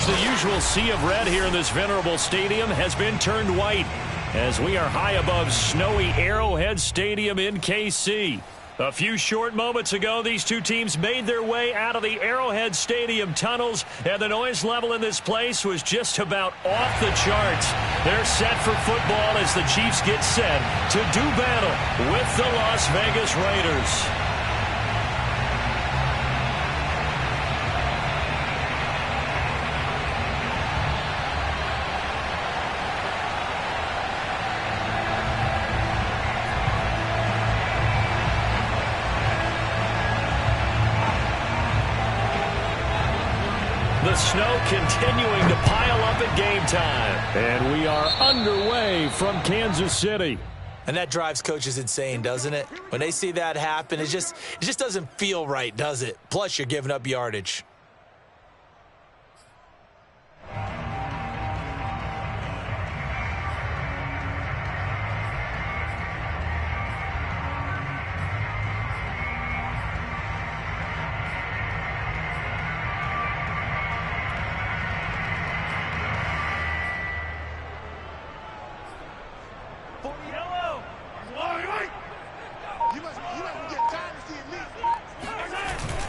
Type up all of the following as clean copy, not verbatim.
the usual sea of red here in this venerable stadium has been turned white as we are high above snowy Arrowhead Stadium in KC. A few short moments ago, these two teams made their way out of the Arrowhead Stadium tunnels, and the noise level in this place was just about off the charts. They're set for football as the Chiefs get set to do battle with the Las Vegas Raiders. The snow continuing to pile up at game time. And we are underway from Kansas City. And that drives coaches insane, doesn't it? When they see that happen, it just doesn't feel right, does it? Plus, you're giving up yardage.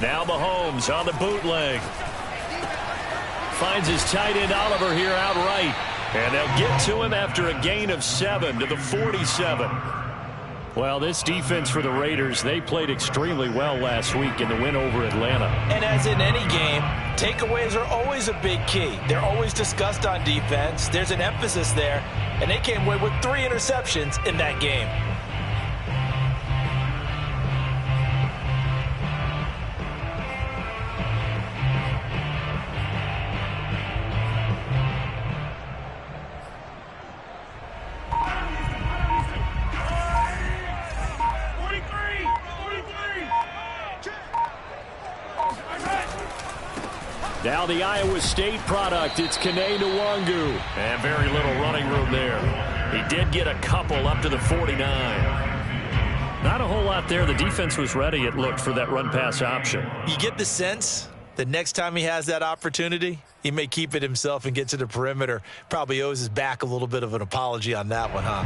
Now Mahomes on the bootleg. Finds his tight end Oliver here outright. And they'll get to him after a gain of 7 to the 47. Well, this defense for the Raiders, they played extremely well last week in the win over Atlanta. And as in any game, takeaways are always a big key. They're always discussed on defense. There's an emphasis there. And they came away with 3 interceptions in that game. Now the Iowa State product, it's Kene Nwangu. And very little running room there. He did get a couple up to the 49. Not a whole lot there. The defense was ready, it looked, for that run-pass option. You get the sense that next time he has that opportunity, he may keep it himself and get to the perimeter. Probably owes his back a little bit of an apology on that one, huh?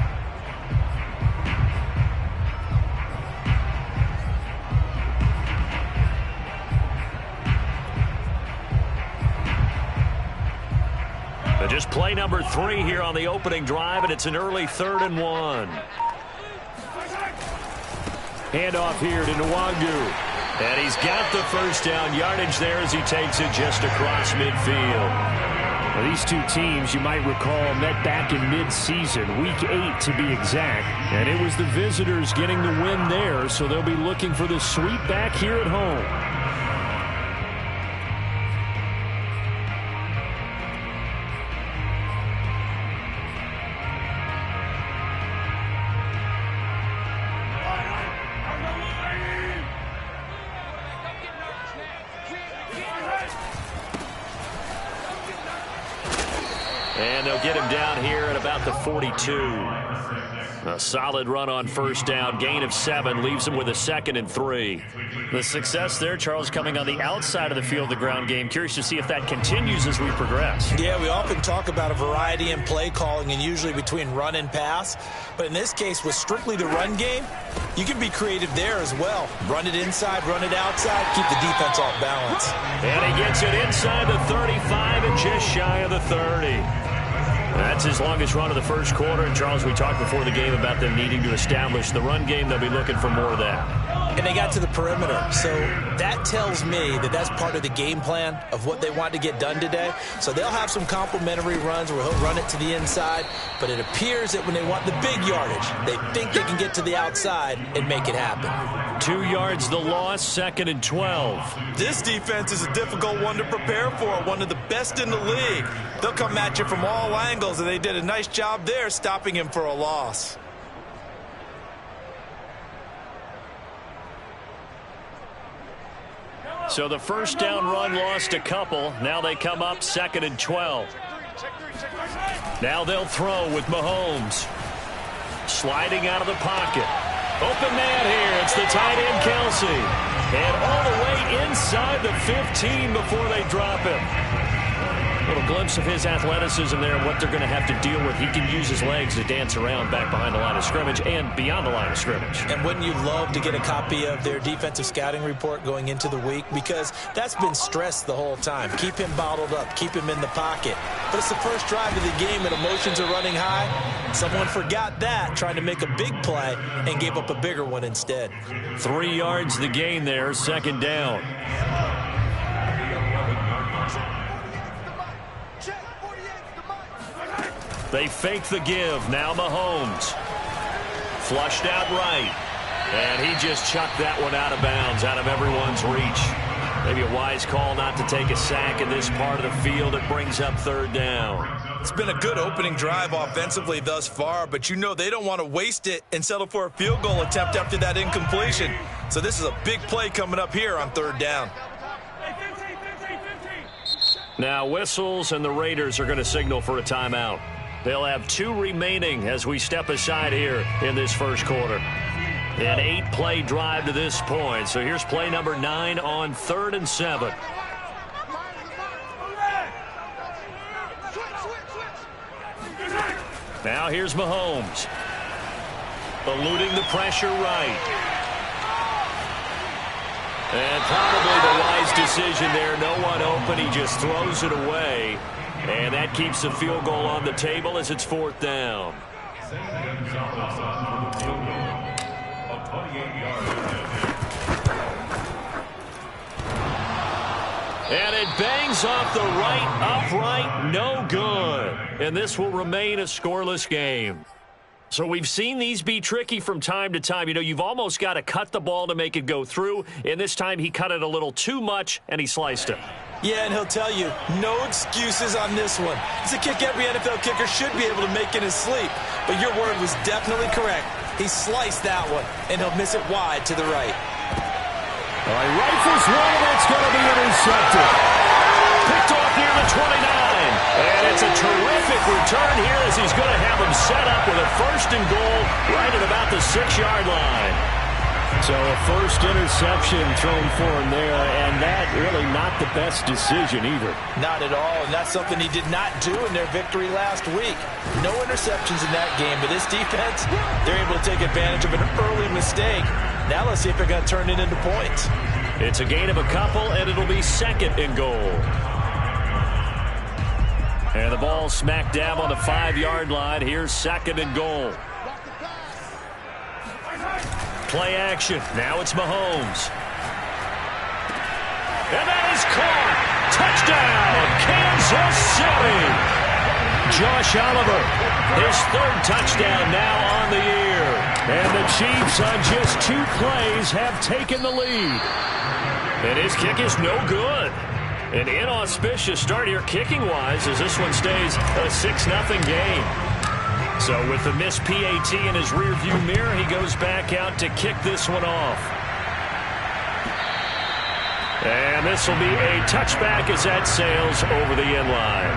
Just play number 3 here on the opening drive, and it's an early 3rd and 1. Handoff here to Nwangu. And he's got the first down yardage there as he takes it just across midfield. Well, these two teams, you might recall, met back in mid-season, week 8 to be exact. And it was the visitors getting the win there, so they'll be looking for the sweep back here at home. And they'll get him down here at about the 42. A solid run on first down. Gain of 7 leaves him with a 2nd and 3. The success there, Charles, coming on the outside of the field, the ground game. Curious to see if that continues as we progress. Yeah, we often talk about a variety in play calling and usually between run and pass. But in this case, with strictly the run game, you can be creative there as well. Run it inside, run it outside, keep the defense off balance. And he gets it inside the 35 and just shy of the 30. That's his longest run of the first quarter. And, Charles, we talked before the game about them needing to establish the run game. They'll be looking for more of that. And they got to the perimeter. So that tells me that that's part of the game plan of what they want to get done today. So they'll have some complementary runs where he'll run it to the inside. But it appears that when they want the big yardage, they think they can get to the outside and make it happen. 2 yards the loss, 2nd and 12. This defense is a difficult one to prepare for, one of the best in the league. They'll come at you from all angles, and they did a nice job there stopping him for a loss. So the first down run lost a couple. Now they come up 2nd and 12. Now they'll throw with Mahomes. Sliding out of the pocket. Open man here. It's the tight end, Kelsey. And all the way inside the 15 before they drop him. A little A glimpse of his athleticism there and what they're going to have to deal with. He can use his legs to dance around back behind the line of scrimmage and beyond the line of scrimmage. And wouldn't you love to get a copy of their defensive scouting report going into the week? Because that's been stressed the whole time. Keep him bottled up. Keep him in the pocket. But it's the first drive of the game and emotions are running high. Someone forgot that, trying to make a big play and gave up a bigger one instead. 3 yards the gain there, second down. They fake the give. Now Mahomes. Flushed out right. And he just chucked that one out of bounds, out of everyone's reach. Maybe a wise call not to take a sack in this part of the field. It brings up third down. It's been a good opening drive offensively thus far, but you know they don't want to waste it and settle for a field goal attempt after that incompletion. So this is a big play coming up here on third down. Now whistles, and the Raiders are going to signal for a timeout. They'll have 2 remaining as we step aside here in this first quarter. An 8-play drive to this point. So here's play number 9 on 3rd and 7. Now here's Mahomes. Eluding the pressure right. And probably the wise decision there. No one open. He just throws it away. And that keeps the field goal on the table as it's 4th down. And it bangs off the right upright. No good. And this will remain a scoreless game. So we've seen these be tricky from time to time. You know, you've almost got to cut the ball to make it go through. And this time he cut it a little too much, and he sliced it. Yeah, and he'll tell you, no excuses on this one. It's a kick every NFL kicker should be able to make in his sleep. But your word was definitely correct. He sliced that one, and he'll miss it wide to the right. All right, rifles one, and it's going to be intercepted. Picked off near the 29. And it's a terrific return here as he's going to have him set up with a 1st and goal right at about the 6-yard line. So a first interception thrown for him there, and that really not the best decision either. Not at all, and that's something he did not do in their victory last week. No interceptions in that game, but this defense, they're able to take advantage of an early mistake. Now let's see if they're going to turn it into points. It's a gain of a couple, and it'll be 2nd and goal. And the ball smack dab on the 5-yard line. Here's 2nd and goal. Play action. Now it's Mahomes. And that is caught. Touchdown, Kansas City. Josh Oliver, his 3rd touchdown now on the year. And the Chiefs on just 2 plays have taken the lead. And his kick is no good. An inauspicious start here kicking-wise as this one stays a 6-0 game. So with the missed PAT in his rearview mirror, he goes back out to kick this one off. And this will be a touchback as that sails over the end line.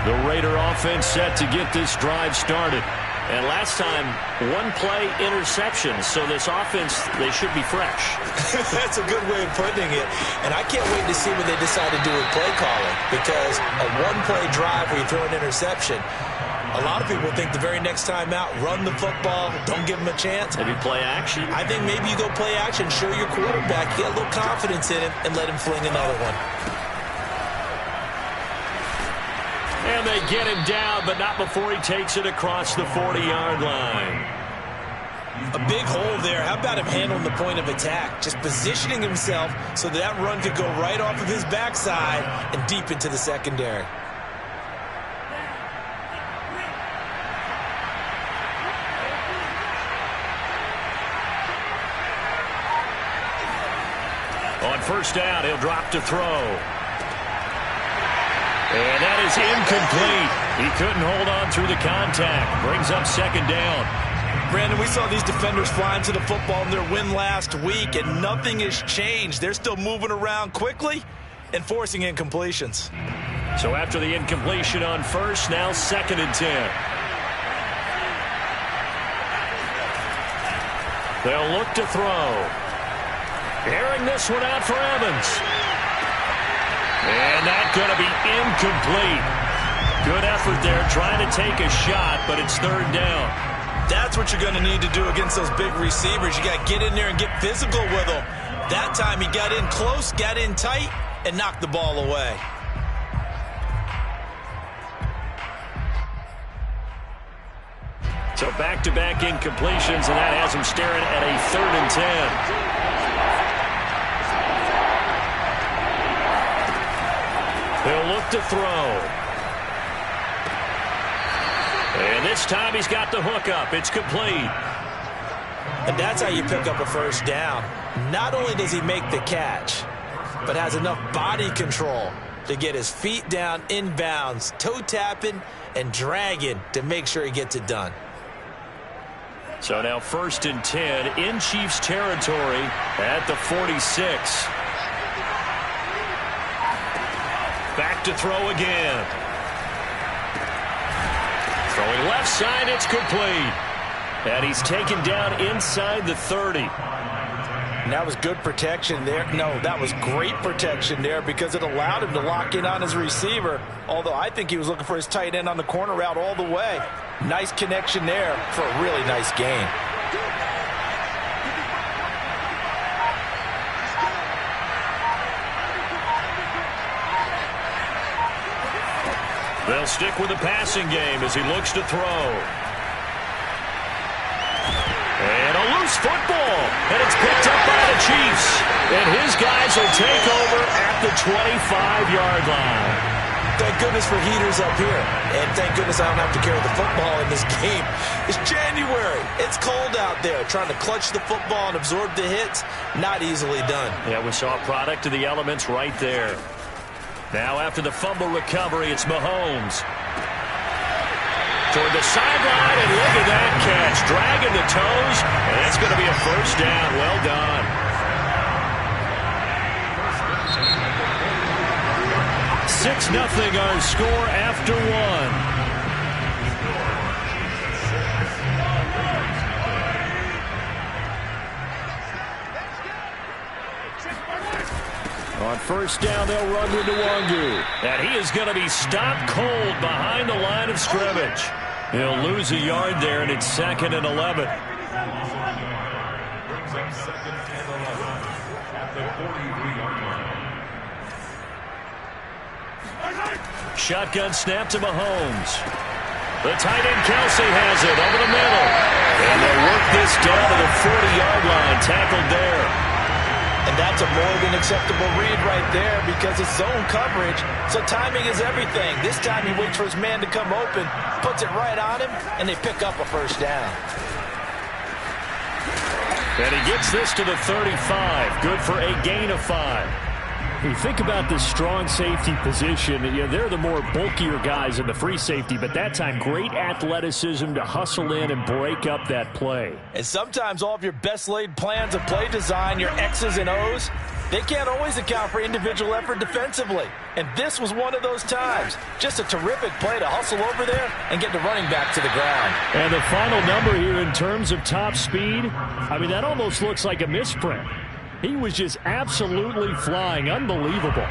The Raider offense set to get this drive started. And last time, 1-play interception. So this offense, they should be fresh. That's a good way of putting it. And I can't wait to see what they decide to do with play calling. Because a 1-play drive where you throw an interception, a lot of people think the very next time out, run the football, don't give them a chance. Maybe play action? I think maybe you go play action, show your quarterback, get a little confidence in him, and let him fling another one. And they get him down, but not before he takes it across the 40-yard line. A big hole there. How about him handling the point of attack? Just positioning himself so that run could go right off of his backside and deep into the secondary. On 1st down, he'll drop to throw. And that is incomplete. He couldn't hold on through the contact. Brings up 2nd down. Brandon, we saw these defenders flying to the football in their win last week, and nothing has changed. They're still moving around quickly and forcing incompletions. So after the incompletion on 1st, now 2nd and 10. They'll look to throw. Airing this one out for Evans. And that's going to be incomplete. Good effort there trying to take a shot, but it's third down. That's what you're going to need to do against those big receivers. You got to get in there and get physical with them. That time he got in close, got in tight, and knocked the ball away. So back-to-back incompletions, and that has him staring at a 3rd and 10. He'll look to throw. And this time he's got the hook up. It's complete. And that's how you pick up a first down. Not only does he make the catch, but has enough body control to get his feet down inbounds, toe tapping and dragging to make sure he gets it done. So now 1st and 10 in Chiefs territory at the 46. Back to throw again. Throwing left side, it's complete. And he's taken down inside the 30. And that was good protection there. No, that was great protection there because it allowed him to lock in on his receiver. Although I think he was looking for his tight end on the corner route all the way. Nice connection there for a really nice gain. They'll stick with the passing game as he looks to throw. And a loose football. And it's picked up by the Chiefs. And his guys will take over at the 25-yard line. Thank goodness for heaters up here. And thank goodness I don't have to carry the football in this game. It's January. It's cold out there. Trying to clutch the football and absorb the hits, not easily done. Yeah, we saw a product of the elements right there. Now after the fumble recovery, it's Mahomes. Toward the sideline, and look at that catch. Dragging the toes, and it's going to be a first down. Well done. 6-0 our score after one. On first down, they'll run with Nwangu. And he is going to be stopped cold behind the line of scrimmage. He'll lose a yard there, and it's 2nd and 11. Shotgun snap to Mahomes. The tight end Kelsey has it over the middle. And they'll work this down to the 40-yard line. Tackled there. And that's a more than acceptable read right there because it's zone coverage, so timing is everything. This time he waits for his man to come open, puts it right on him, and they pick up a first down. And he gets this to the 35. Good for a gain of 5. You think about this strong safety position. They're the more bulkier guys in the free safety, but that time great athleticism to hustle in and break up that play. And sometimes all of your best laid plans of play design, your X's and O's, they can't always account for individual effort defensively. And this was one of those times. Just a terrific play to hustle over there and get the running back to the ground. And the final number here in terms of top speed, I mean, that almost looks like a misprint. He was just absolutely flying. Unbelievable.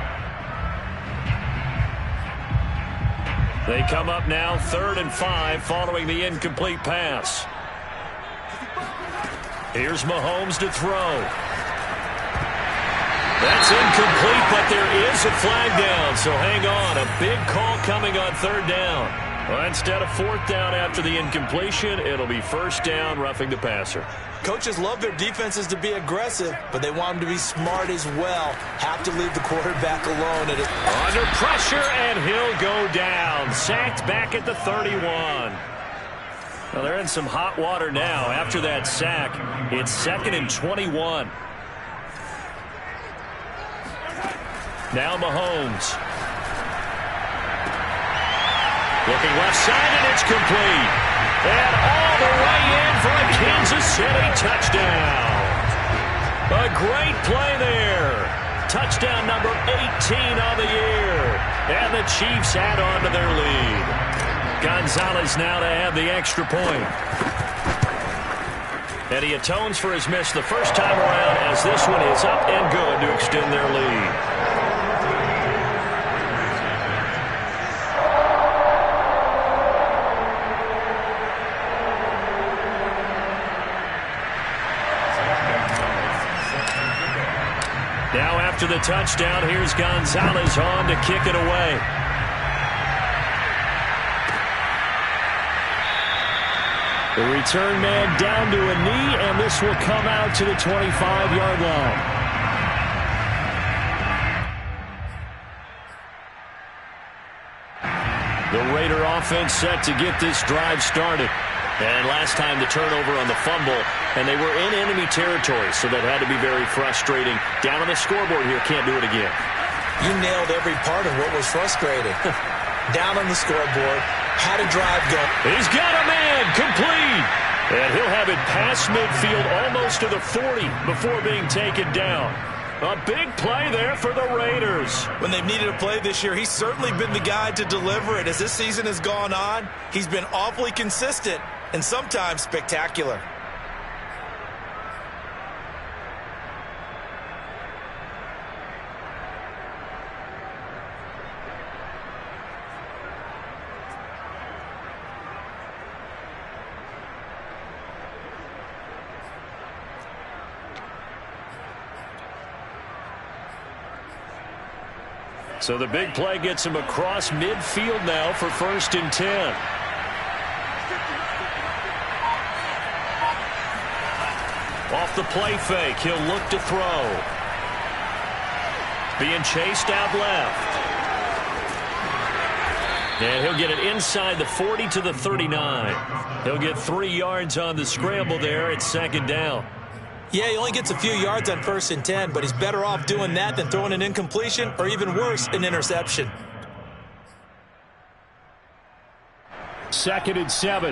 They come up now 3rd and 5 following the incomplete pass. Here's Mahomes to throw. That's incomplete, but there is a flag down, so hang on. A big call coming on 3rd down. Well, instead of 4th down after the incompletion, it'll be 1st down, roughing the passer. Coaches love their defenses to be aggressive, but they want them to be smart as well. Have to leave the quarterback alone. Under pressure, and he'll go down. Sacked back at the 31. Well, they're in some hot water now. After that sack, it's 2nd and 21. Now Mahomes. Looking left side, and it's complete. And all the way in for a Kansas City touchdown. A great play there. Touchdown number 18 on the year. And the Chiefs add on to their lead. Gonzalez now to add the extra point. And he atones for his miss the first time around as this one is up and good to extend their lead. Now after the touchdown, here's Gonzalez on to kick it away. The return man down to a knee, and this will come out to the 25-yard line. The Raider offense set to get this drive started. And last time the turnover on the fumble, and they were in enemy territory, so that had to be very frustrating. Down on the scoreboard here, can't do it again. You nailed every part of what was frustrating. Down on the scoreboard, had a drive go. He's got a man, complete. And he'll have it past midfield almost to the 40 before being taken down. A big play there for the Raiders. When they've needed a play this year, he's certainly been the guy to deliver it. As this season has gone on, he's been awfully consistent and sometimes spectacular. So the big play gets him across midfield now for 1st and 10. Off the play fake, he'll look to throw. Being chased out left. And he'll get it inside the 40 to the 39. He'll get 3 yards on the scramble there at 2nd down. Yeah, he only gets a few yards on 1st and 10, but he's better off doing that than throwing an incompletion or even worse, an interception. 2nd and 7.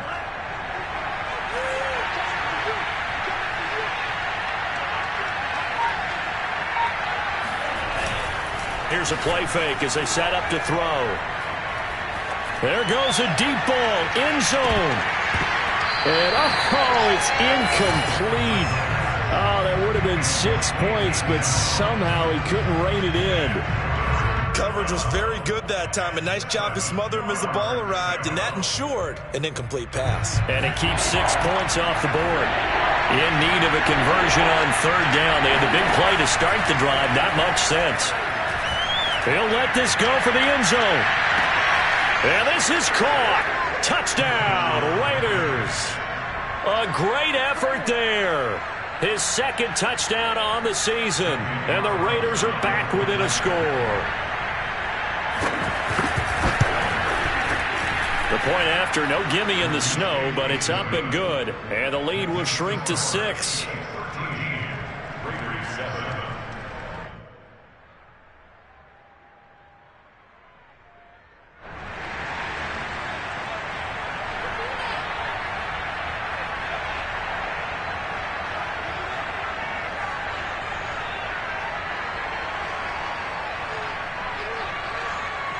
Here's a play fake as they set up to throw. There goes a deep ball, end zone. And it's incomplete. Oh, that would have been 6 points, but somehow he couldn't rein it in. Coverage was very good that time. A nice job to smother him as the ball arrived, and that ensured an incomplete pass. And it keeps 6 points off the board. In need of a conversion on 3rd down. They had the big play to start the drive. Not much sense. He'll let this go for the end zone. And this is caught. Touchdown, Raiders. A great effort there. His 2nd touchdown on the season. And the Raiders are back within a score. The point after, no gimme in the snow, but it's up and good. And the lead will shrink to 6.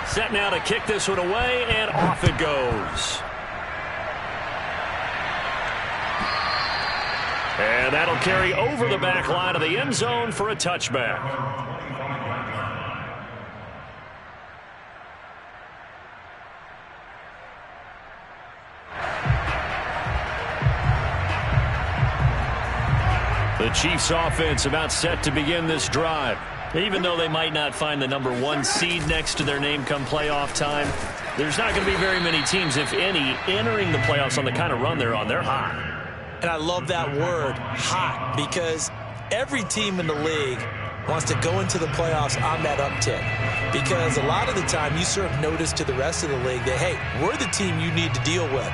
Set now to kick this one away, and off it goes. And that'll carry over the back line of the end zone for a touchback. The Chiefs offense about set to begin this drive. Even though they might not find the #1 seed next to their name come playoff time, there's not going to be very many teams, if any, entering the playoffs on the kind of run they're on. They're hot. And I love that word, hot, because every team in the league wants to go into the playoffs on that uptick. Because a lot of the time you serve notice to the rest of the league that, hey, we're the team you need to deal with.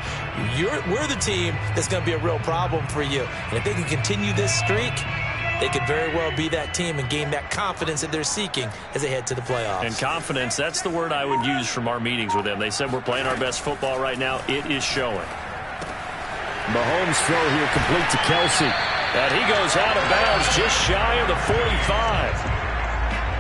We're the team that's going to be a real problem for you. And if they can continue this streak, they could very well be that team and gain that confidence that they're seeking as they head to the playoffs. And confidence, that's the word I would use from our meetings with them. They said we're playing our best football right now. It is showing. Mahomes' throw here complete to Kelsey. And he goes out of bounds just shy of the 45.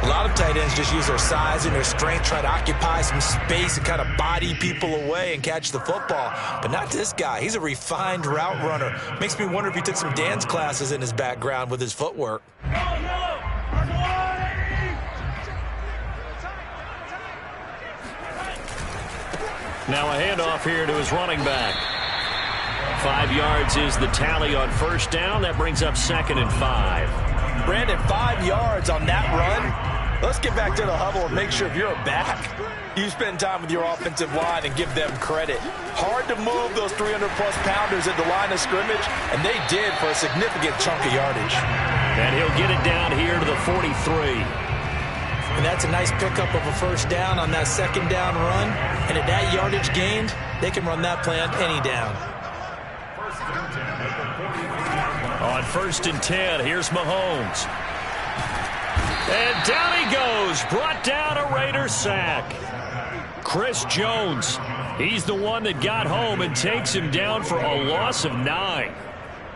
A lot of tight ends just use their size and their strength, try to occupy some space and kind of body people away and catch the football. But not this guy. He's a refined route runner. Makes me wonder if he took some dance classes in his background with his footwork. Now a handoff here to his running back. 5 yards is the tally on first down. That brings up 2nd and 5. Brandon, 5 yards on that run. Let's get back to the huddle and make sure if you're a back, you spend time with your offensive line and give them credit. Hard to move those 300-plus pounders at the line of scrimmage, and they did for a significant chunk of yardage. And he'll get it down here to the 43. And that's a nice pickup of a first down on that second down run. And at that yardage gained, they can run that play on any down. On 1st and 10, here's Mahomes. And down he goes, brought down a Raider sack. Chris Jones, he's the one that got home and takes him down for a loss of 9.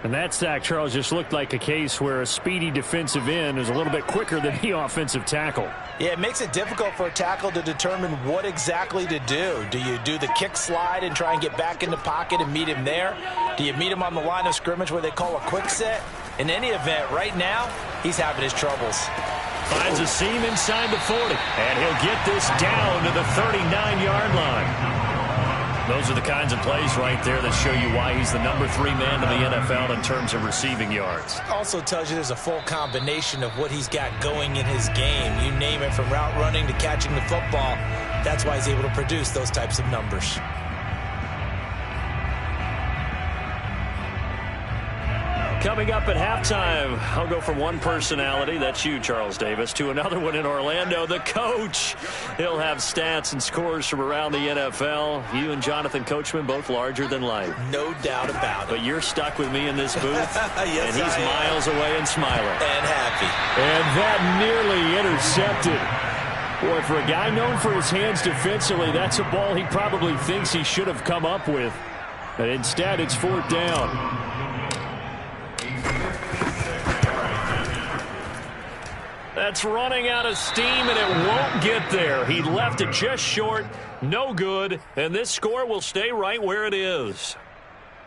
And that sack, Charles, just looked like a case where a speedy defensive end is a little bit quicker than the offensive tackle. Yeah, it makes it difficult for a tackle to determine what exactly to do. Do you do the kick slide and try and get back in the pocket and meet him there? Do you meet him on the line of scrimmage where they call a quick set? In any event, right now, he's having his troubles. Finds a seam inside the 40. And he'll get this down to the 39-yard line. Those are the kinds of plays right there that show you why he's the number 3 man in the NFL in terms of receiving yards. Also tells you there's a full combination of what he's got going in his game. You name it, from route running to catching the football. That's why he's able to produce those types of numbers. Coming up at halftime, I'll go from one personality, that's you, Charles Davis, to another one in Orlando, the coach. He'll have stats and scores from around the NFL. You and Jonathan Coachman, both larger than life. No doubt about it. But you're stuck with me in this booth, yes, and he's miles away and smiling. And happy. And that nearly intercepted. Boy, for a guy known for his hands defensively, that's a ball he probably thinks he should have come up with. But instead, it's 4th down. That's running out of steam, and it won't get there. He left it just short, no good, and this score will stay right where it is.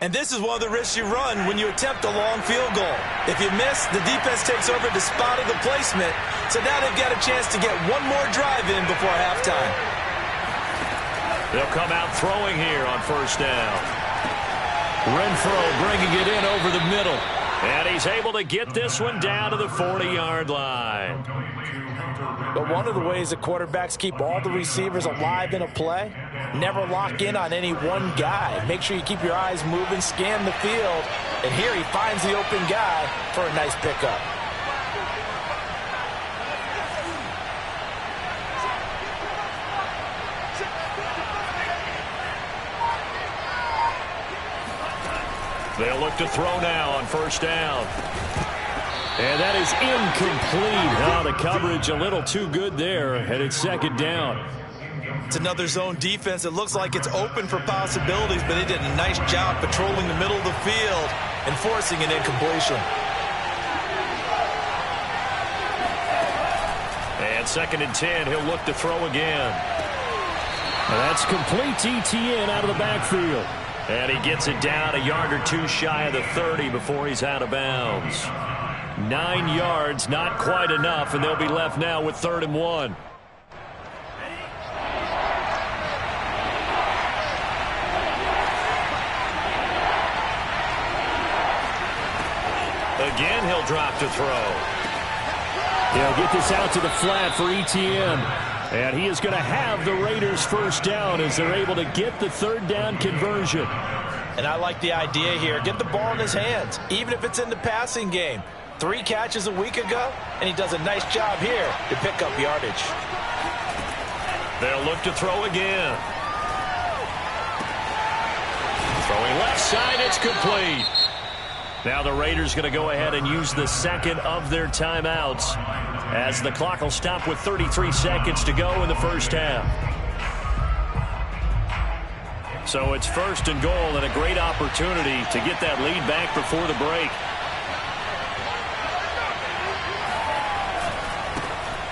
And this is one of the risks you run when you attempt a long field goal. If you miss, the defense takes over the spot of the placement, so now they've got a chance to get one more drive in before halftime. They'll come out throwing here on first down. Renfro bringing it in over the middle. And he's able to get this one down to the 40-yard line. But one of the ways that quarterbacks keep all the receivers alive in a play, never lock in on any one guy. Make sure you keep your eyes moving, scan the field. And here he finds the open guy for a nice pickup. They'll look to throw now on first down. And that is incomplete. Oh, the coverage a little too good there, and it's 2nd down. It's another zone defense. It looks like it's open for possibilities, but they did a nice job patrolling the middle of the field and forcing an incompletion. And 2nd and 10, he'll look to throw again. And that's complete to Etienne out of the backfield. And he gets it down a yard or two shy of the 30 before he's out of bounds. 9 yards, not quite enough, and they'll be left now with 3rd and 1. Again, he'll drop to throw. He'll get this out to the flat for Etienne. And he is going to have the Raiders first down as they're able to get the 3rd down conversion. And I like the idea here. Get the ball in his hands, even if it's in the passing game. 3 catches a week ago, and he does a nice job here to pick up yardage. They'll look to throw again. Throwing left side, it's complete. Now the Raiders going to go ahead and use the 2nd of their timeouts as the clock will stop with 33 seconds to go in the first half. So it's 1st and goal and a great opportunity to get that lead back before the break.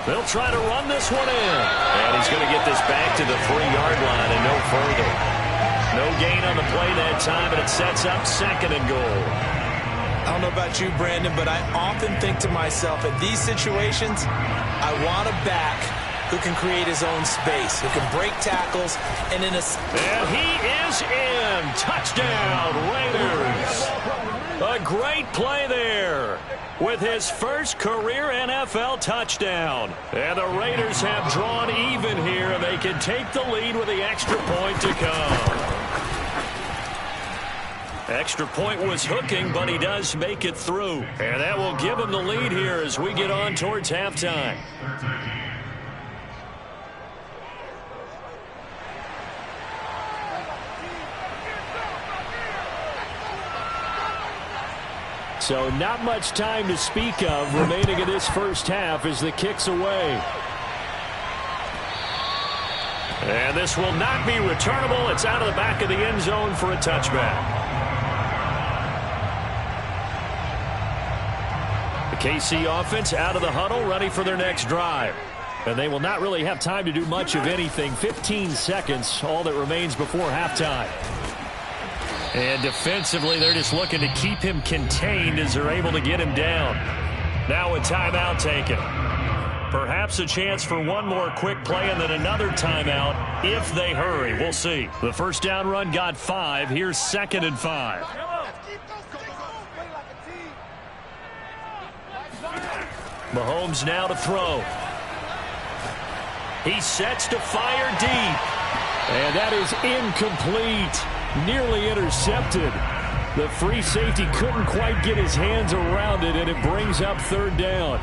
They'll try to run this one in. And he's going to get this back to the 3-yard line and no further. No gain on the play that time, and it sets up 2nd and goal. I don't know about you, Brandon, but I often think to myself, in these situations, I want a back who can create his own space, who can break tackles, and he is in. Touchdown, Raiders. A great play there with his first career NFL touchdown. And the Raiders have drawn even here, and they can take the lead with the extra point to come. Extra point was hooking, but he does make it through. And that will give him the lead here as we get on towards halftime. So not much time to speak of remaining in this first half as the kick's away. And this will not be returnable. It's out of the back of the end zone for a touchback. The KC offense out of the huddle, ready for their next drive. And they will not really have time to do much of anything. 15 seconds, all that remains before halftime. And defensively, they're just looking to keep him contained as they're able to get him down. Now a timeout taken. Perhaps a chance for one more quick play and then another timeout if they hurry. We'll see. The first down run got 5. Here's 2nd and 5. Mahomes now to throw. He sets to fire deep. And that is incomplete. Nearly intercepted. The free safety couldn't quite get his hands around it, and it brings up 3rd down.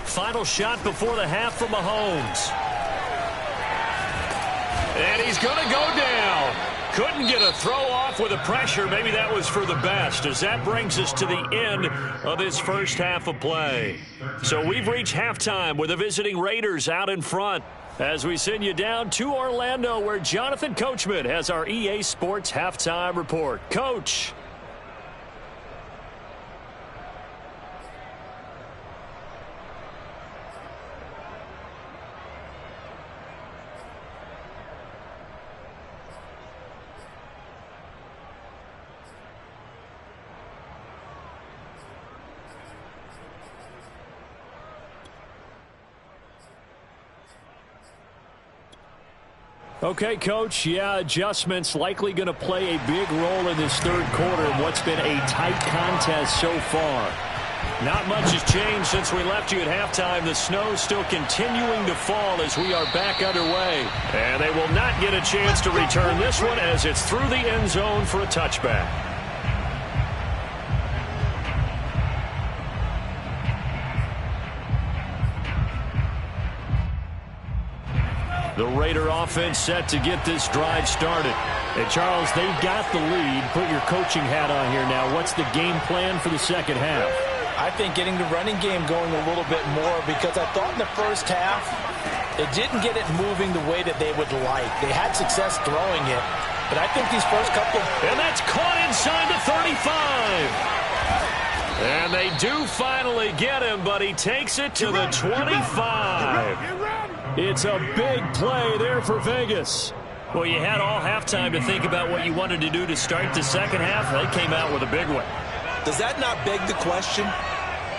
Final shot before the half for Mahomes. And he's going to go down. Couldn't get a throw off with the pressure. Maybe that was for the best, as that brings us to the end of this first half of play. So we've reached halftime with the visiting Raiders out in front as we send you down to Orlando, where Jonathan Coachman has our EA Sports halftime report. Coach. Okay, Coach, yeah, adjustments likely going to play a big role in this 3rd quarter in what's been a tight contest so far. Not much has changed since we left you at halftime. The snow's still continuing to fall as we are back underway. And they will not get a chance to return this one as it's through the end zone for a touchback. The Raider offense set to get this drive started. And Charles, they've got the lead. Put your coaching hat on here now. What's the game plan for the second half? I think getting the running game going a little bit more, because I thought in the first half it didn't get it moving the way that they would like. They had success throwing it, but I think these first couple... And that's caught inside the 35. And they do finally get him, but he takes it to the 25. It's a big play there for Vegas. Well, you had all halftime to think about what you wanted to do to start the second half. They came out with a big one. Does that not beg the question?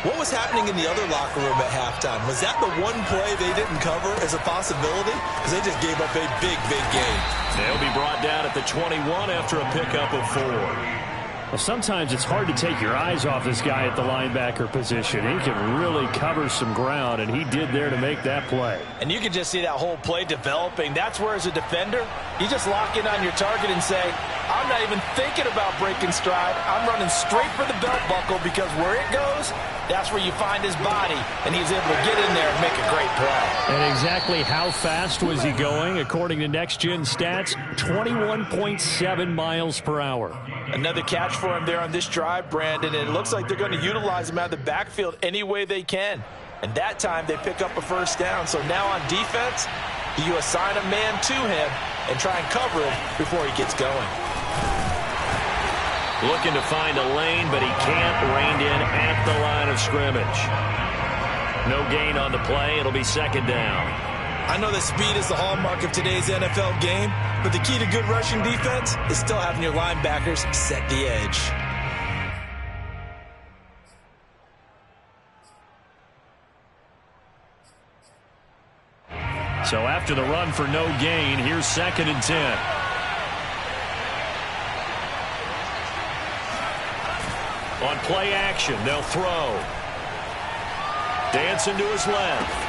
What was happening in the other locker room at halftime? Was that the one play they didn't cover as a possibility? Because they just gave up a big, big game. They'll be brought down at the 21 after a pickup of 4. Well, sometimes it's hard to take your eyes off this guy at the linebacker position. He can really cover some ground, and he did there to make that play. And you can just see that whole play developing. That's where, as a defender, you just lock in on your target and say, I'm not even thinking about breaking stride. I'm running straight for the belt buckle, because where it goes, that's where you find his body, and he's able to get in there and make a great play. And exactly how fast was he going? According to Next Gen Stats, 21.7 miles per hour. Another catch for him there on this drive, Brandon, and it looks like they're going to utilize him out of the backfield any way they can. And that time they pick up a first down. So now on defense, you assign a man to him and try and cover him before he gets going. Looking to find a lane, but he can't. Reined in at the line of scrimmage. No gain on the play. It'll be second down. I know that speed is the hallmark of today's NFL game, but the key to good rushing defense is still having your linebackers set the edge. So after the run for no gain, here's 2nd and 10. On play action, they'll throw. Dancing to his left.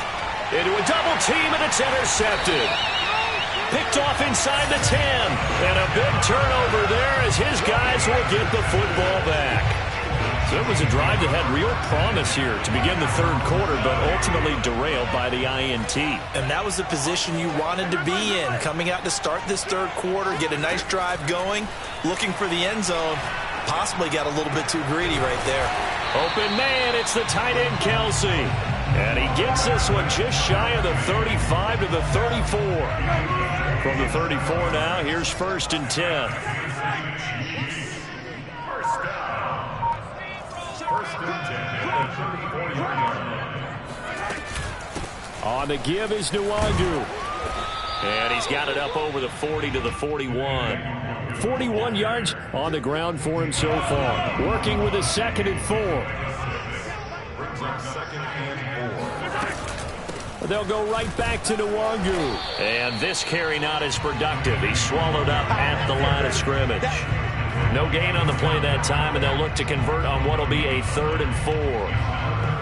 Into a double team, and it's intercepted. Picked off inside the 10. And a big turnover there as his guys will get the football back. So it was a drive that had real promise here to begin the third quarter, but ultimately derailed by the INT. And that was the position you wanted to be in, coming out to start this third quarter, get a nice drive going, looking for the end zone. Possibly got a little bit too greedy right there. Open man, it's the tight end, Kelsey. And he gets this one just shy of the 35 to the 34. From the 34 now, here's 1st and 10. On the give is Nwangu. And he's got it up over the 40 to the 41. 41 yards on the ground for him so far. Working with a 2nd and 4. They'll go right back to Nwangu. And this carry not as productive. He's swallowed up at the line of scrimmage. No gain on the play that time, and they'll look to convert on what will be a 3rd and 4.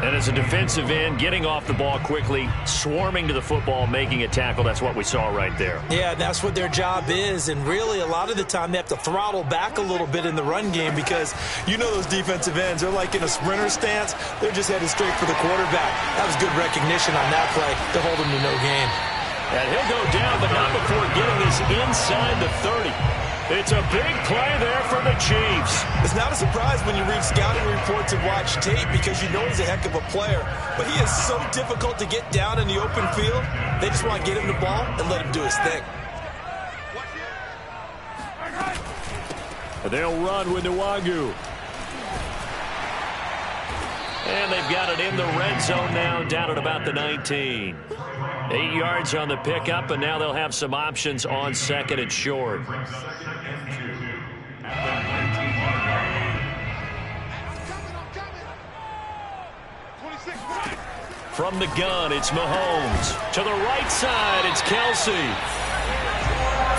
And as a defensive end, getting off the ball quickly, swarming to the football, making a tackle, that's what we saw right there. Yeah, that's what their job is. And really, a lot of the time, they have to throttle back a little bit in the run game because you know those defensive ends, they're like in a sprinter stance. They're just headed straight for the quarterback. That was good recognition on that play to hold him to no gain. And he'll go down, but not before getting this inside the 30. It's a big play there for the Chiefs. It's not a surprise when you read scouting reports and watch tape because you know he's a heck of a player. But he is so difficult to get down in the open field. They just want to get him the ball and let him do his thing. They'll run with Nwangu. And they've got it in the red zone now, down at about the 19. 8 yards on the pickup, and now they'll have some options on 2nd and short. From the gun, it's Mahomes. To the right side, it's Kelsey.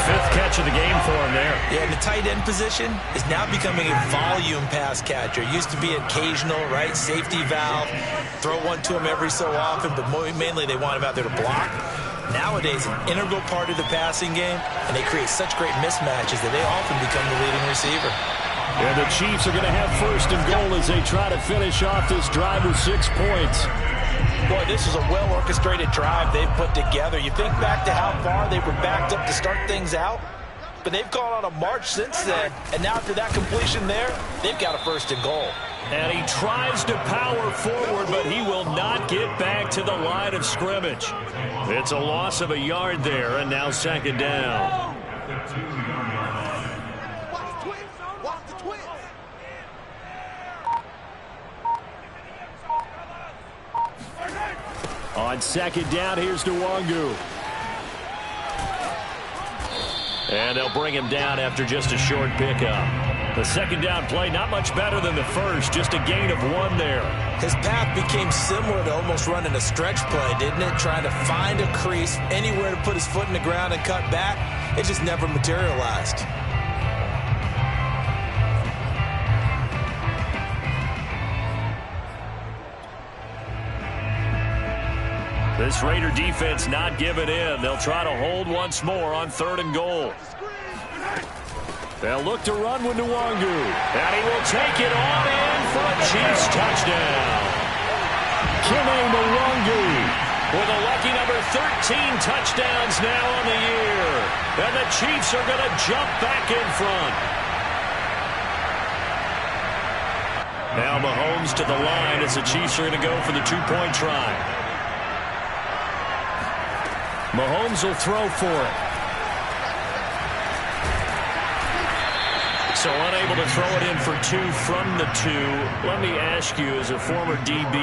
5th catch of the game for him there. Yeah, and the tight end position is now becoming a volume pass catcher. Used to be occasional, right? Safety valve. Throw one to him every so often, but mainly they want him out there to block. Nowadays, an integral part of the passing game, and they create such great mismatches that they often become the leading receiver. And the Chiefs are going to have 1st and goal as they try to finish off this drive with 6 points. Boy, this is a well-orchestrated drive they've put together. You think back to how far they were backed up to start things out, but they've gone on a march since then, and now after that completion there, they've got a 1st and goal. And he tries to power forward, but he will not get back to the line of scrimmage. It's a loss of a yard there, and now 2nd down. On 2nd down, here's Nwangu. And they'll bring him down after just a short pickup. The 2nd down play, not much better than the first, just a gain of 1 there. His path became similar to almost running a stretch play, didn't it? Trying to find a crease, anywhere to put his foot in the ground and cut back. It just never materialized. This Raider defense not giving in. They'll try to hold once more on 3rd and goal. They'll look to run with Nwangu. And he will take it on in for a Chiefs touchdown. Kene Nwangu with a lucky number 13 touchdowns now on the year. And the Chiefs are going to jump back in front. Now Mahomes to the line as the Chiefs are going to go for the two-point try. Mahomes will throw for it. So unable to throw it in for two from the two. Let me ask you, as a former DB,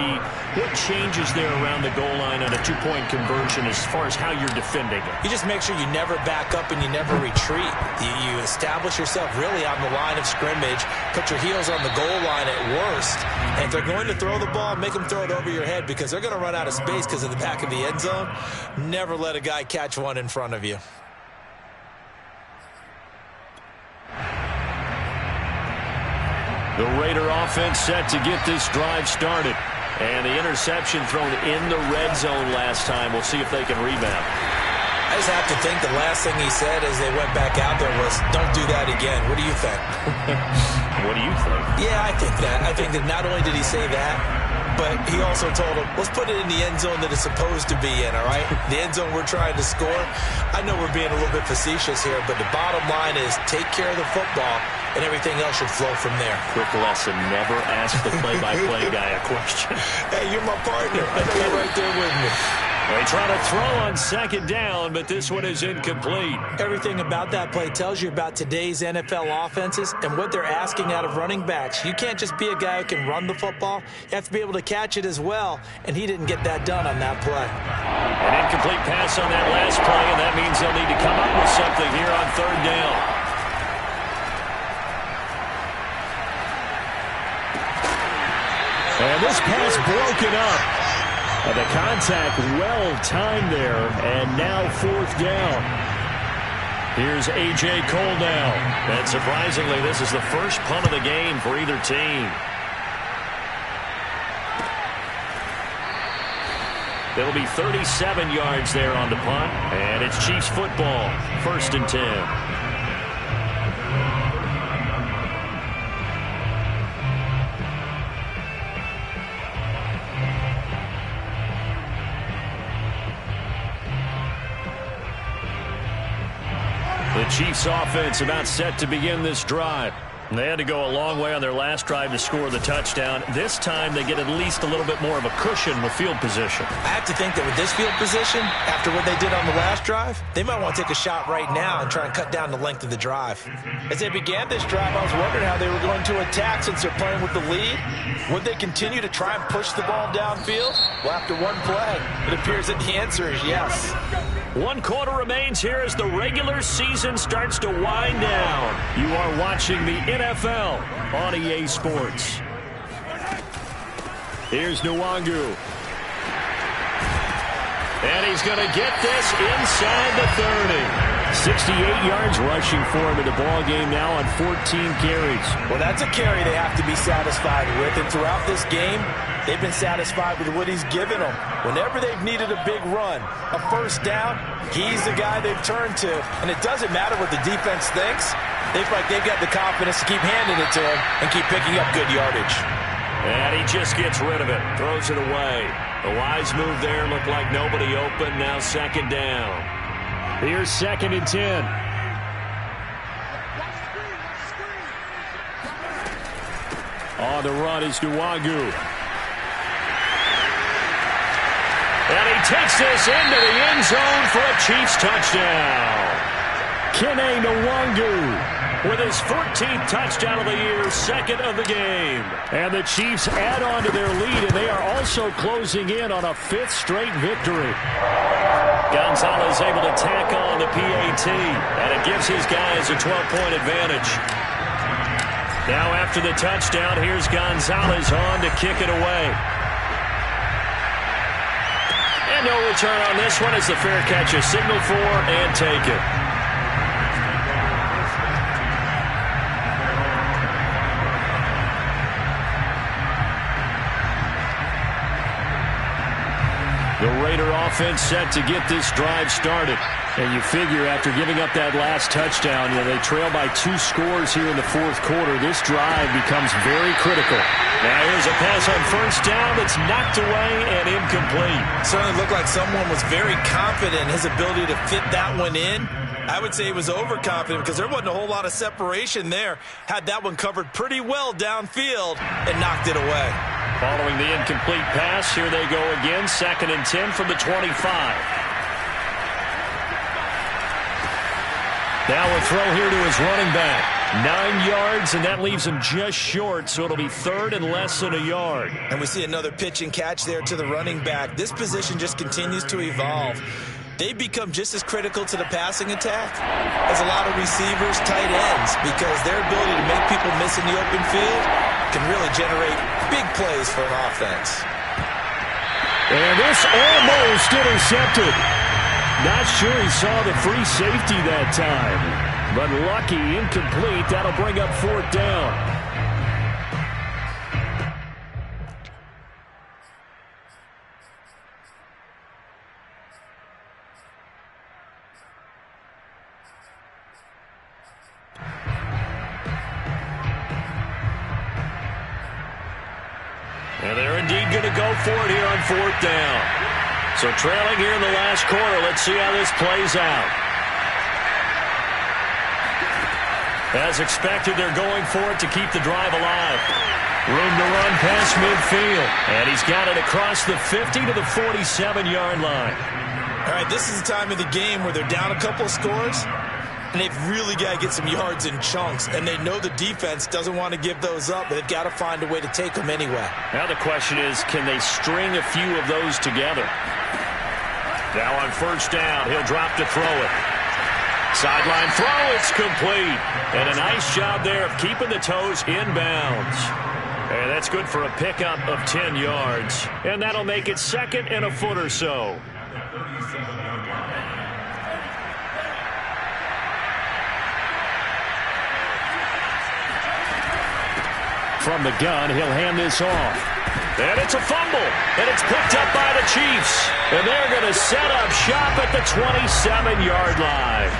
what changes there around the goal line on a two-point conversion as far as how you're defending it? You just make sure you never back up and you never retreat. You establish yourself really on the line of scrimmage, put your heels on the goal line at worst, and if they're going to throw the ball, make them throw it over your head because they're going to run out of space because of the back of the end zone. Never let a guy catch one in front of you. The Raider offense set to get this drive started. And the interception thrown in the red zone last time. We'll see if they can rebound. I just have to think the last thing he said as they went back out there was, don't do that again. What do you think? What do you think? Yeah, I think that. I think that not only did he say that, but he also told him, let's put it in the end zone that it's supposed to be in, all right? The end zone we're trying to score. I know we're being a little bit facetious here, but the bottom line is take care of the football, and everything else should flow from there. Quick lesson, never ask the play-by-play guy a question. Hey, you're my partner. I know you're right there with me. They try to throw on second down, but this one is incomplete. Everything about that play tells you about today's NFL offenses and what they're asking out of running backs. You can't just be a guy who can run the football. You have to be able to catch it as well, and he didn't get that done on that play. An incomplete pass on that last play, and that means they'll need to come up with something here on third down. And this pass broken up. And the contact well timed there, and now fourth down. Here's A.J. Cole now. And surprisingly, this is the first punt of the game for either team. It'll be 37 yards there on the punt, and it's Chiefs football, 1st and 10. The Chiefs offense about set to begin this drive. They had to go a long way on their last drive to score the touchdown. This time they get at least a little bit more of a cushion with field position. I have to think that with this field position, after what they did on the last drive, they might want to take a shot right now and try and cut down the length of the drive. As they began this drive, I was wondering how they were going to attack since they're playing with the lead. Would they continue to try and push the ball downfield? Well, after one play, it appears that the answer is yes. 1 quarter remains here as the regular season starts to wind down. You are watching the NFL on EA Sports. Here's Nwangu. And he's going to get this inside the 30. 68 yards rushing for him in the ball game now on 14 carries. Well, that's a carry they have to be satisfied with. And throughout this game, they've been satisfied with what he's given them. Whenever they've needed a big run, a first down, he's the guy they've turned to. And it doesn't matter what the defense thinks. They feel like they've got the confidence to keep handing it to him and keep picking up good yardage. And he just gets rid of it, throws it away. The wise move there, looked like nobody open. Now second down. Here's 2nd and 10. On the run is Nwangu. And he takes this into the end zone for a Chiefs touchdown. Kene Nwangu with his 14th touchdown of the year, 2nd of the game. And the Chiefs add on to their lead, and they are also closing in on a 5th straight victory. Gonzalez able to tack on the PAT, and it gives his guys a 12-point advantage. Now after the touchdown, here's Gonzalez on to kick it away. And no return on this one as the fair catch is signaled for and taken. The Raider offense set to get this drive started. And you figure after giving up that last touchdown, they trail by 2 scores here in the fourth quarter. This drive becomes very critical. Now here's a pass on first down that's knocked away and incomplete. Certainly looked like someone was very confident in his ability to fit that one in. I would say he was overconfident because there wasn't a whole lot of separation there. Had that one covered pretty well downfield and knocked it away. Following the incomplete pass, here they go again. 2nd and 10 from the 25. Now a throw here to his running back. 9 yards, and that leaves him just short, so it'll be 3rd and less than a yard. And we see another pitch and catch there to the running back. This position just continues to evolve. They become just as critical to the passing attack as a lot of receivers, tight ends, because their ability to make people miss in the open field can really generate big plays for an offense. And this almost intercepted. Not sure he saw the free safety that time, but lucky, incomplete. That'll bring up 4th down. And they're indeed going to go for it here on 4th down. So trailing here in the last quarter, let's see how this plays out. As expected, they're going for it to keep the drive alive. Room to run past midfield. And he's got it across the 50 to the 47-yard line. All right, this is the time of the game where they're down a couple of scores, and they've really got to get some yards in chunks. And they know the defense doesn't want to give those up, but they've got to find a way to take them anyway. Now the question is, can they string a few of those together? Now on first down, he'll drop to throw it. Sideline throw, it's complete. And a nice job there of keeping the toes inbounds. And that's good for a pickup of 10 yards. And that'll make it 2nd and a foot or so. From the gun, he'll hand this off. And it's a fumble, and it's picked up by the Chiefs. And they're going to set up shop at the 27-yard line.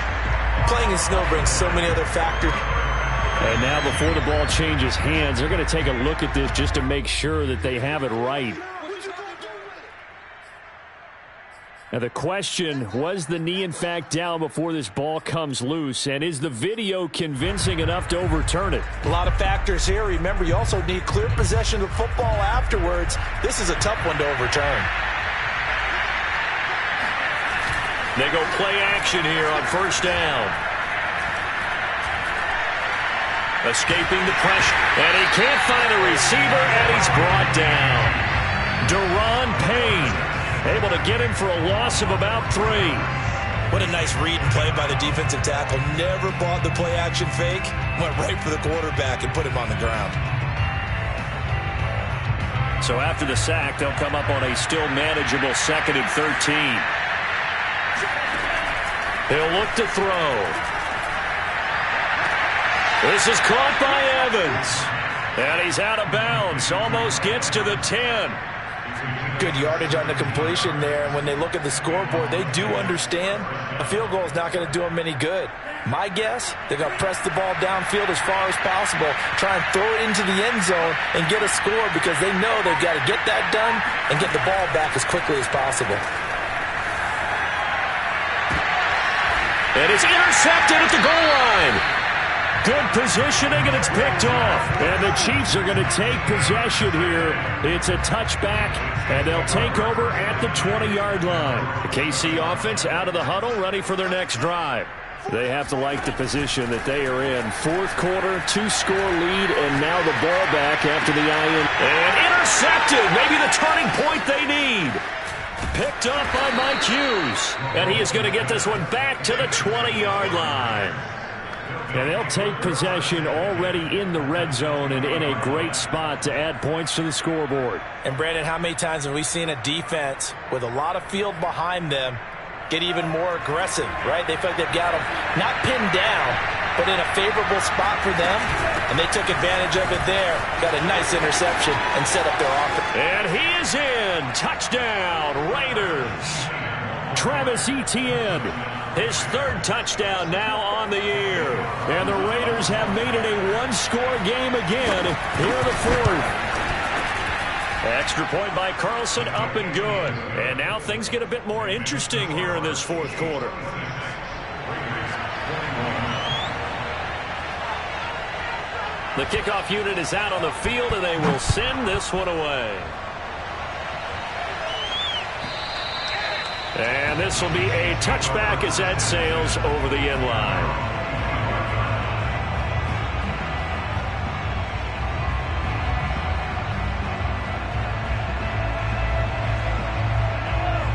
Playing in snow brings so many other factors. And now before the ball changes hands, they're going to take a look at this just to make sure that they have it right. Now the question, was the knee in fact down before this ball comes loose? And is the video convincing enough to overturn it? A lot of factors here. Remember, you also need clear possession of the football afterwards. This is a tough one to overturn. They go play action here on first down. Escaping the pressure. And he can't find a receiver, and he's brought down. Deron Payne able to get him for a loss of about 3. What a nice read and play by the defensive tackle. Never bought the play action fake. Went right for the quarterback and put him on the ground. So after the sack, they'll come up on a still manageable 2nd and 13. He'll look to throw. This is caught by Evans. And he's out of bounds. Almost gets to the 10. Good yardage on the completion there. And when they look at the scoreboard, they do understand a field goal is not going to do them any good. My guess, they're going to press the ball downfield as far as possible, try and throw it into the end zone and get a score because they know they've got to get that done and get the ball back as quickly as possible. And it's intercepted at the goal line. Good positioning, and it's picked off. And the Chiefs are going to take possession here. It's a touchback, and they'll take over at the 20-yard line. The KC offense out of the huddle, ready for their next drive. They have to like the position that they are in. Fourth quarter, 2-score lead, and now the ball back after the IN. And intercepted, maybe the turning point they need. Picked up by Mike Hughes. And he is going to get this one back to the 20-yard line. And they'll take possession already in the red zone and in a great spot to add points to the scoreboard. And, Brandon, how many times have we seen a defense with a lot of field behind them get even more aggressive, right? They feel like they've got them not pinned down, but in a favorable spot for them, and they took advantage of it there. Got a nice interception and set up their offense. And he is in. Touchdown, Raiders. Travis Etienne. His third touchdown now on the year. And the Raiders have made it a one-score game again here in the fourth. Extra point by Carlson, up and good. And now things get a bit more interesting here in this fourth quarter. The kickoff unit is out on the field, and they will send this one away. And this will be a touchback as that sails over the end line.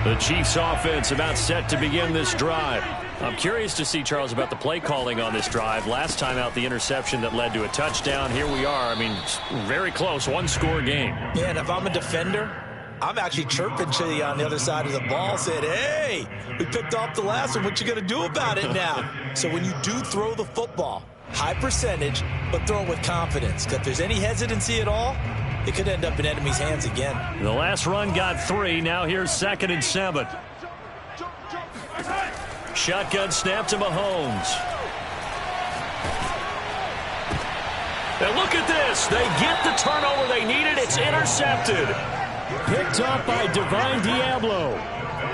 The Chiefs offense about set to begin this drive. I'm curious to see, Charles, about the play calling on this drive. Last time out, the interception that led to a touchdown. Here we are. I mean, very close, one-score game. Yeah, and if I'm a defender, I'm actually chirping to you on the other side of the ball, saying, hey, we picked off the last one. What you going to do about it now? So when you do throw the football, high percentage, but throw it with confidence. Because if there's any hesitancy at all, it could end up in enemy's hands again. The last run got 3. Now here's 2nd and 7. Shotgun snap to Mahomes. And look at this. They get the turnover they needed. It's intercepted. Picked up by Divine Diablo.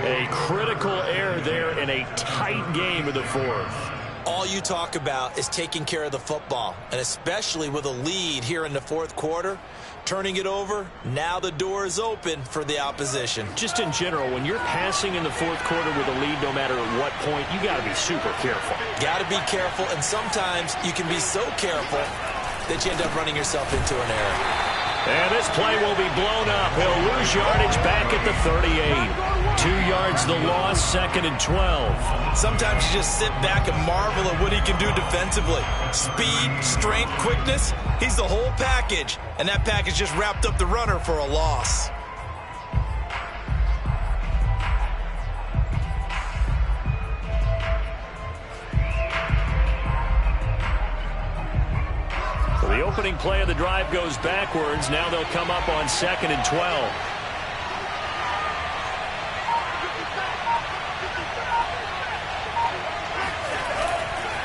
A critical error there in a tight game of the fourth. All you talk about is taking care of the football, and especially with a lead here in the fourth quarter, turning it over, now the door is open for the opposition. Just in general, when you're passing in the fourth quarter with a lead, no matter at what point, you got to be super careful. Got to be careful, and sometimes you can be so careful that you end up running yourself into an error. And this play will be blown up. He'll lose yardage back at the 38. 2 yards the loss, 2nd and 12. Sometimes you just sit back and marvel at what he can do defensively. Speed, strength, quickness, he's the whole package. And that package just wrapped up the runner for a loss. So the opening play of the drive goes backwards. Now they'll come up on 2nd and 12.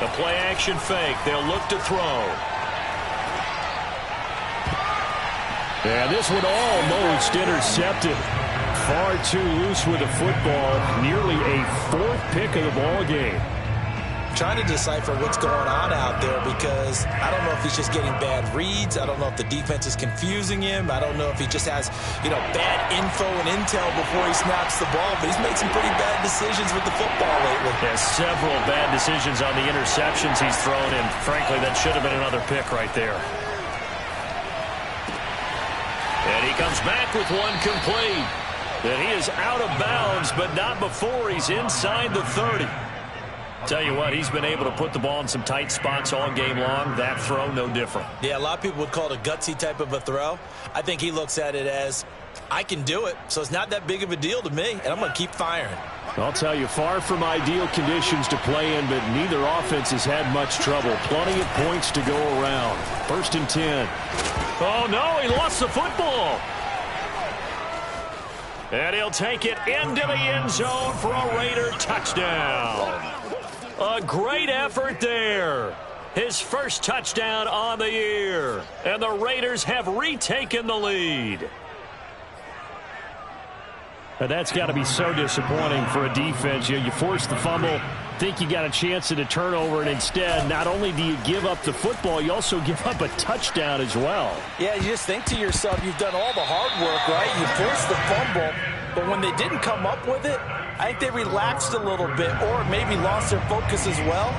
The play action fake. They'll look to throw. And this one almost intercepted. Far too loose with the football. Nearly a 4th pick of the ball game. Trying to decipher what's going on out there because I don't know if he's just getting bad reads. I don't know if the defense is confusing him. I don't know if he just has, bad info and intel before he snaps the ball. But he's made some pretty bad decisions with the football lately. Yeah, several bad decisions on the interceptions he's thrown, and frankly, that should have been another pick right there. And he comes back with one complete. And he is out of bounds, but not before he's inside the 30. Tell you what, he's been able to put the ball in some tight spots all game long. That throw, no different. Yeah, a lot of people would call it a gutsy type of a throw. I think he looks at it as, I can do it, so it's not that big of a deal to me, and I'm going to keep firing. I'll tell you, far from ideal conditions to play in, but neither offense has had much trouble. Plenty of points to go around. 1st and 10. Oh, no, he lost the football. And he'll take it into the end zone for a Raider touchdown. A great effort there. His first touchdown on the year. And the Raiders have retaken the lead. And that's got to be so disappointing for a defense. You force the fumble, think you got a chance at a turnover, and instead, not only do you give up the football, you also give up a touchdown as well. Yeah, you just think to yourself, you've done all the hard work, right? You forced the fumble, but when they didn't come up with it, I think they relaxed a little bit or maybe lost their focus as well,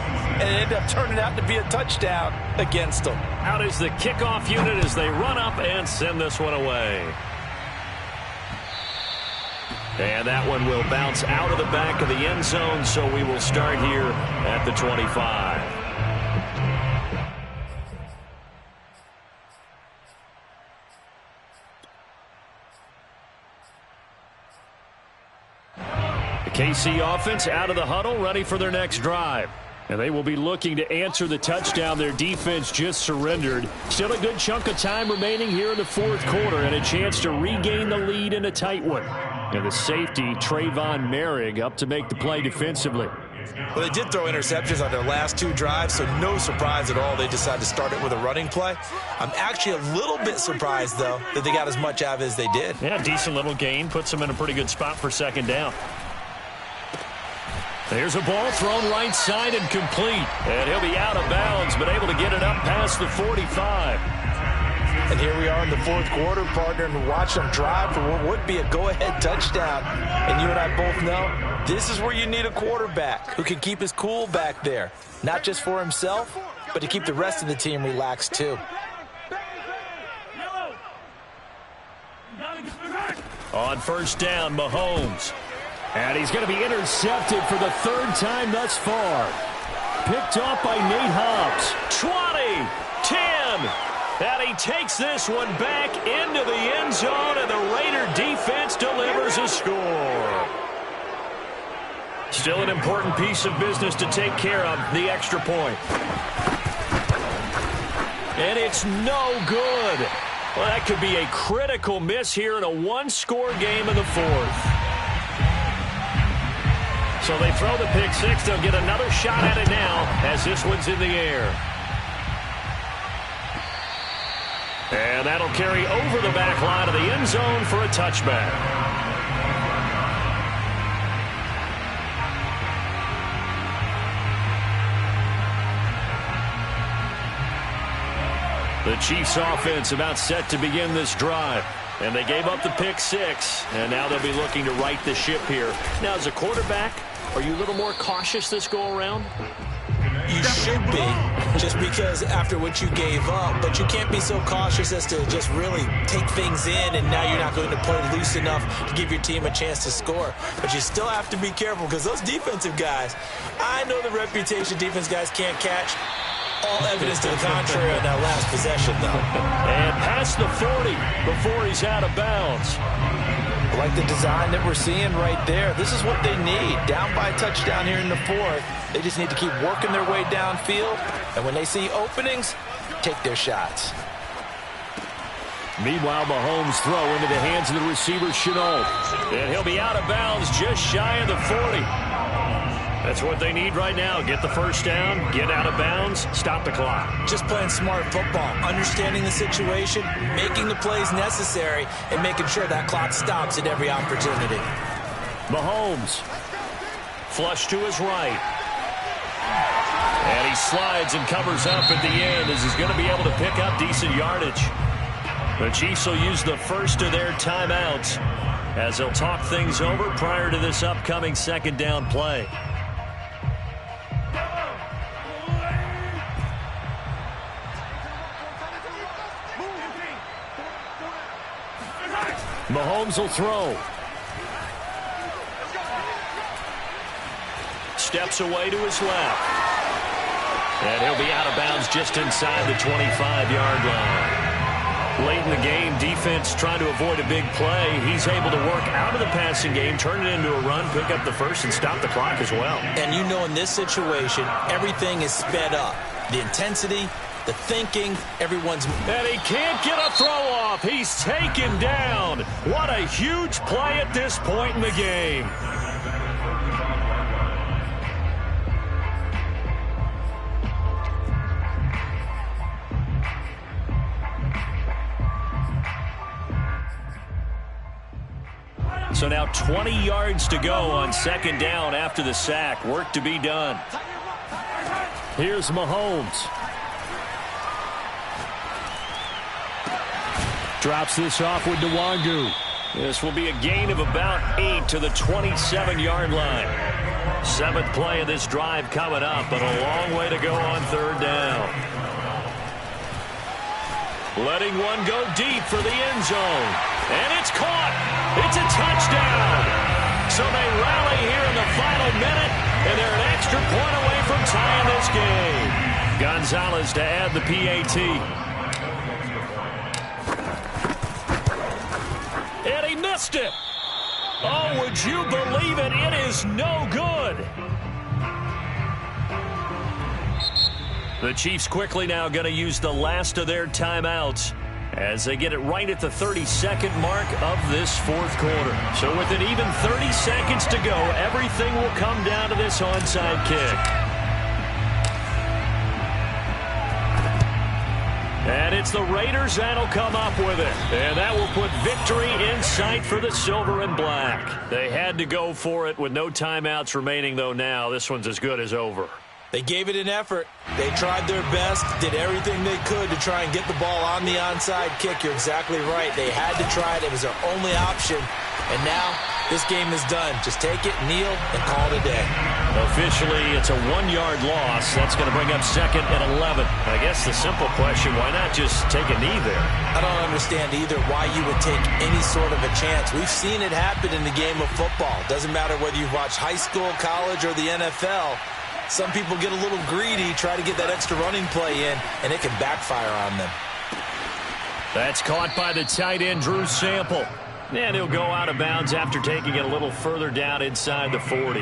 and it ended up turning out to be a touchdown against them. Out is the kickoff unit as they run up and send this one away. And that one will bounce out of the back of the end zone, so we will start here at the 25. KC offense out of the huddle, ready for their next drive. And they will be looking to answer the touchdown their defense just surrendered. Still a good chunk of time remaining here in the fourth quarter and a chance to regain the lead in a tight one. And the safety, Trayvon Merrick, up to make the play defensively. Well, they did throw interceptions on their last 2 drives, so no surprise at all they decided to start it with a running play. I'm actually a little bit surprised, though, that they got as much out of it as they did. Yeah, decent little gain. Puts them in a pretty good spot for second down. There's a ball thrown right side and complete. And he'll be out of bounds, but able to get it up past the 45. And here we are in the 4th quarter, partner, and watch them drive for what would be a go-ahead touchdown. And you and I both know this is where you need a quarterback who can keep his cool back there. Not just for himself, but to keep the rest of the team relaxed too. On first down, Mahomes. And he's going to be intercepted for the 3rd time thus far. Picked off by Nate Hobbs. 20, 10. And he takes this one back into the end zone, and the Raider defense delivers a score. Still an important piece of business to take care of, the extra point. And it's no good. Well, that could be a critical miss here in a 1-score game in the 4th. So they throw the pick 6. They'll get another shot at it now as this one's in the air. And that'll carry over the back line of the end zone for a touchback. The Chiefs offense about set to begin this drive. And they gave up the pick 6, and now they'll be looking to right the ship here. Now, as a quarterback, are you a little more cautious this go-around? You should be, just because after what you gave up, but you can't be so cautious as to just really take things in, and now you're not going to play loose enough to give your team a chance to score. But you still have to be careful, because those defensive guys, I know the reputation defense guys can't catch. All evidence to the contrary on that last possession, though. And past the 40 before he's out of bounds. Like the design that we're seeing right there. This is what they need. Down by a touchdown here in the 4th. They just need to keep working their way downfield. And when they see openings, take their shots. Meanwhile, Mahomes throw into the hands of the receiver, Chenault. And he'll be out of bounds just shy of the 40. That's what they need right now. Get the first down, get out of bounds, stop the clock. Just playing smart football, understanding the situation, making the plays necessary, and making sure that clock stops at every opportunity. Mahomes, flush to his right. And he slides and covers up at the end as he's going to be able to pick up decent yardage. The Chiefs will use the first of their timeouts as they'll talk things over prior to this upcoming second down play. Mahomes will throw. Steps away to his left. And he'll be out of bounds just inside the 25-yard line. Late in the game, defense trying to avoid a big play. He's able to work out of the passing game, turn it into a run, pick up the first, and stop the clock as well. And you know in this situation, everything is sped up. The intensity, the thinking, everyone's... And he can't get a throw off. He's taken down. What a huge play at this point in the game. So now 20 yards to go on second down after the sack. Work to be done. Here's Mahomes. Drops this off with Nwangu. This will be a gain of about 8 to the 27-yard line. 7th play of this drive coming up, but a long way to go on third down. Letting one go deep for the end zone. And it's caught. It's a touchdown. So they rally here in the final minute, and they're an extra point away from tying this game. Gonzalez to add the PAT. And he missed it. Oh, would you believe it? It is no good. The Chiefs quickly now going to use the last of their timeouts as they get it right at the 32nd mark of this fourth quarter. So with an even 30 seconds to go, everything will come down to this onside kick. And it's the Raiders that'll come up with it. And that will put victory in sight for the Silver and Black. They had to go for it with no timeouts remaining, though now. This one's as good as over. They gave it an effort. They tried their best, did everything they could to try and get the ball on the onside kick. You're exactly right. They had to try it. It was their only option. And now this game is done. Just take it, kneel, and call it a day. Officially, it's a 1-yard loss. That's going to bring up 2nd and 11. I guess the simple question, why not just take a knee there? I don't understand either why you would take any sort of a chance. We've seen it happen in the game of football. Doesn't matter whether you've watched high school, college, or the NFL. Some people get a little greedy, try to get that extra running play in, and it can backfire on them. That's caught by the tight end, Drew Sample. And he'll go out of bounds after taking it a little further down inside the 40.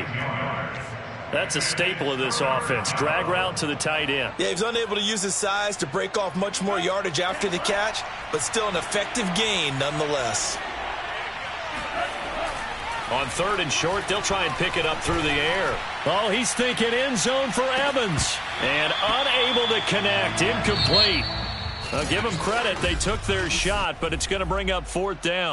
That's a staple of this offense. Drag route to the tight end. Yeah, he's unable to use his size to break off much more yardage after the catch, but still an effective gain nonetheless. On 3rd and short, they'll try and pick it up through the air. Oh, he's thinking end zone for Evans. And unable to connect. Incomplete. I'll give them credit. They took their shot, but it's going to bring up 4th down.